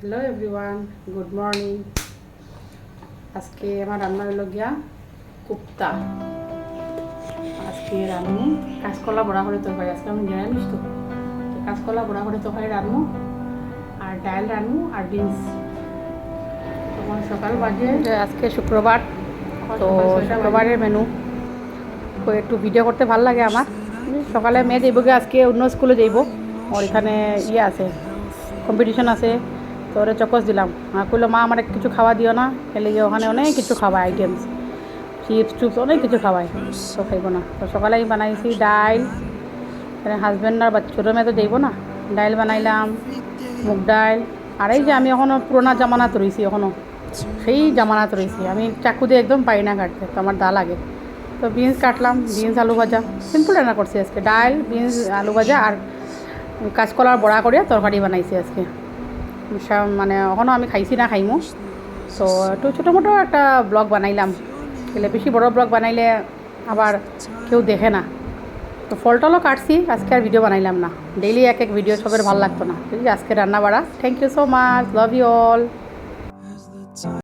Hello everyone, good morning. আজকে আমার রান্না হলো গিয়া কুপ্তা। আজকে রান্নু কাঁচকলা বড়া করে তরকারি। আজকে আমি নিরামিষ তো কাঁচকলা বড়া করে তরকারি রান্নু, আর ডাল রান্নু, আর বিনস। তখন সকাল বাজে আজকে শুক্রবার, তো শুক্রবারের মেনু তো একটু ভিডিও করতে ভালো লাগে আমার। সকালে মেয়ে যাইব গিয়ে আজকে অন্য স্কুলে যাইব, ওর এখানে ইয়ে আছে, কম্পিটিশন আছে। তো ওরা চকস দিলাম, আর কইলো মা আমার কিছু খাওয়া দিও না, খেলে গিয়ে ওখানে অনেক কিছু খাওয়ায়, আইটেমস চিপস টুপস অনেক কিছু খাওয়ায়, তো খাইব না। তো সকালে আমি বানাইছি ডাইল, হাজব্যান্ড আর ছোটো মেয়ে তো যাইব না, ডাইল বানাইলাম, মুগ ডাইল। আর এই যে আমি এখনও পুরোনো জামানাত রয়েছি, এখনও সেই জামানাত রয়েছি, আমি চাকু দিয়ে একদম পারি না কাটতে, তো আমার দা লাগে। তো বিনস কাটলাম, বিনস আলু ভাজা, সিম্পল রান্না করছি আজকে। ডাল, বিনস, আলু ভাজা আর কাঁচকলার বড়া করে তরকারি বানাইছি আজকে। মানে এখনও আমি খাইছি না, খাইমো। তো একটু ছোটো মোটো একটা ব্লগ বানাইলাম, এলে বেশি বড় ব্লগ বানাইলে আবার কেউ দেখে না। তো ফল টলও কাটছি, আজকে আর ভিডিও বানাইলাম না। ডেইলি এক এক ভিডিও সবের ভালো লাগতো না, ঠিক আছে। আজকে রান্না বাড়া। Thank you so much, love you all.